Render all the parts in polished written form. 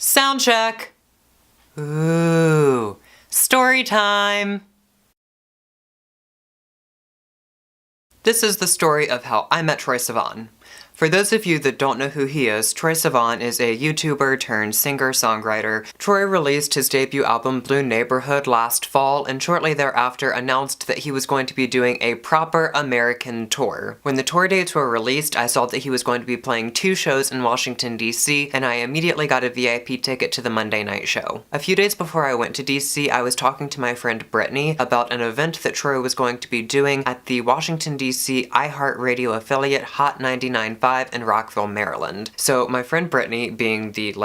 Sound check! Ooh, story time! This is the story of how I met Troye Sivan. For those of you that don't know who he is, Troye Sivan is a YouTuber turned singer-songwriter. Troye released his debut album Blue Neighbourhood last fall, and shortly thereafter announced that he was going to be doing a proper American tour. When the tour dates were released, I saw that he was going to be playing 2 shows in Washington, D.C., and I immediately got a VIP ticket to the Monday night show. A few days before I went to D.C., I was talking to my friend Brittany about an event that Troye was going to be doing at the Washington, D.C. iHeartRadio affiliate Hot 99.5 in Rockville, Maryland. So my friend Brittany, being the,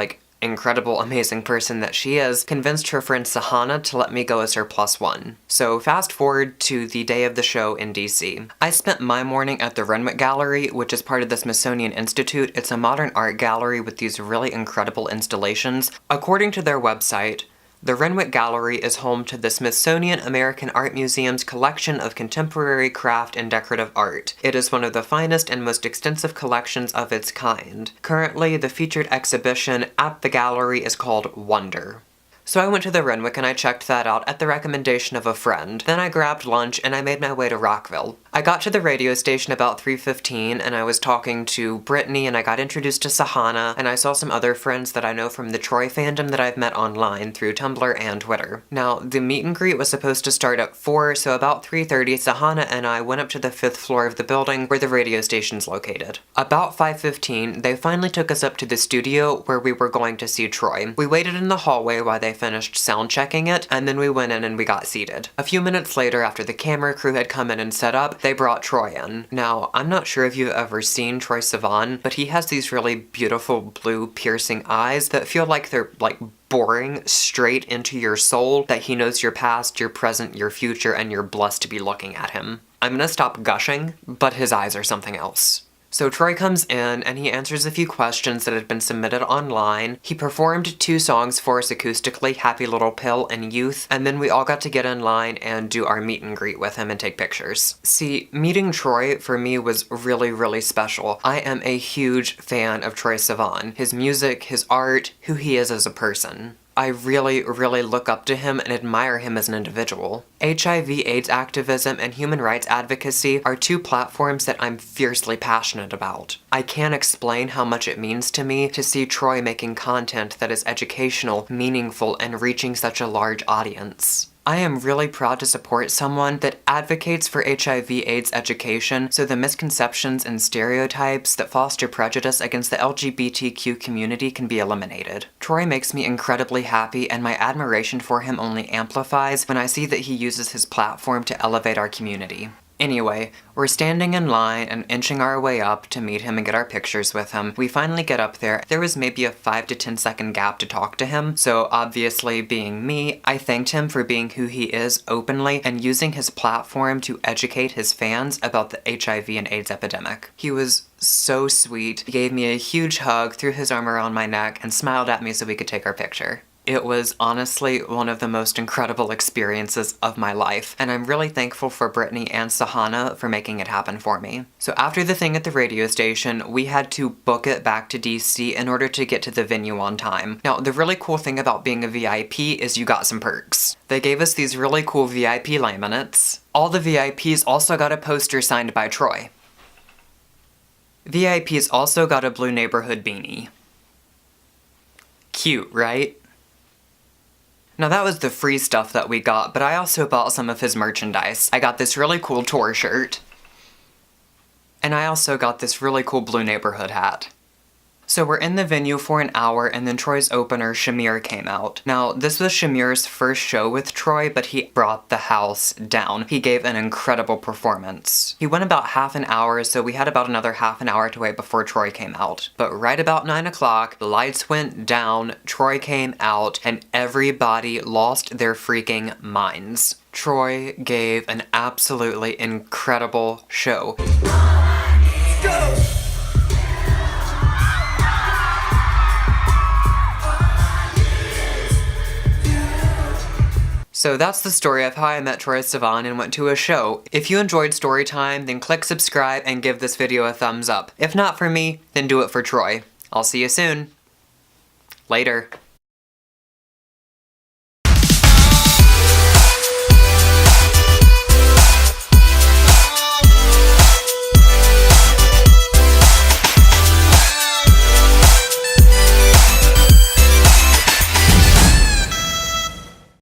incredible, amazing person that she is, convinced her friend Sahana to let me go as her +1. So fast forward to the day of the show in DC. I spent my morning at the Renwick Gallery, which is part of the Smithsonian Institute. It's a modern art gallery with these really incredible installations. According to their website, the Renwick Gallery is home to the Smithsonian American Art Museum's collection of contemporary craft and decorative art. It is one of the finest and most extensive collections of its kind. Currently, the featured exhibition at the gallery is called Wonder. So I went to the Renwick and I checked that out at the recommendation of a friend. Then I grabbed lunch and I made my way to Rockville. I got to the radio station about 3:15 and I was talking to Brittany and I got introduced to Sahana, and I saw some other friends that I know from the Troye fandom that I've met online through Tumblr and Twitter. Now, the meet and greet was supposed to start at 4, so about 3:30 Sahana and I went up to the 5th floor of the building where the radio station's located. About 5:15, they finally took us up to the studio where we were going to see Troye. We waited in the hallway while they finished sound checking it, and then we went in and we got seated. A few minutes later, after the camera crew had come in and set up, they brought Troye in. Now, I'm not sure if you've ever seen Troye Sivan, but he has these really beautiful blue piercing eyes that feel like they're boring straight into your soul, that he knows your past, your present, your future, and you're blessed to be looking at him. I'm gonna stop gushing, but his eyes are something else. So Troye comes in and he answers a few questions that had been submitted online. He performed 2 songs for us acoustically, Happy Little Pill and Youth, and then we all got to get in line and do our meet and greet with him and take pictures. See, meeting Troye for me was really, really special. I am a huge fan of Troye Sivan. His music, his art, who he is as a person. I really, really look up to him and admire him as an individual. HIV/AIDS activism and human rights advocacy are 2 platforms that I'm fiercely passionate about. I can't explain how much it means to me to see Troye making content that is educational, meaningful, and reaching such a large audience. I am really proud to support someone that advocates for HIV/AIDS education so the misconceptions and stereotypes that foster prejudice against the LGBTQ community can be eliminated. Troye makes me incredibly happy, and my admiration for him only amplifies when I see that he uses his platform to elevate our community. Anyway, we're standing in line and inching our way up to meet him and get our pictures with him. We finally get up there. There was maybe a 5 to 10 second gap to talk to him, so obviously being me, I thanked him for being who he is openly and using his platform to educate his fans about the HIV and AIDS epidemic. He was so sweet. He gave me a huge hug, threw his arm around my neck, and smiled at me so we could take our picture. It was honestly one of the most incredible experiences of my life, and I'm really thankful for Brittany and Sahana for making it happen for me. So after the thing at the radio station, we had to book it back to DC in order to get to the venue on time. Now, the really cool thing about being a VIP is you got some perks. They gave us these really cool VIP laminates. All the VIPs also got a poster signed by Troye. VIPs also got a Blue Neighbourhood beanie. Cute, right? Now that was the free stuff that we got, but I also bought some of his merchandise. I got this really cool tour shirt. And I also got this really cool Blue Neighbourhood hat. So we're in the venue for an hour, and then Troye's opener, Shamir, came out. Now, this was Shamir's first show with Troye, but he brought the house down. He gave an incredible performance. He went about half an hour, so we had about another half an hour to wait before Troye came out. But right about 9 o'clock, the lights went down, Troye came out, and everybody lost their freaking minds. Troye gave an absolutely incredible show. Let's go! So that's the story of how I met Troye Sivan and went to a show. If you enjoyed Storytime, then click subscribe and give this video a thumbs up. If not for me, then do it for Troye. I'll see you soon. Later.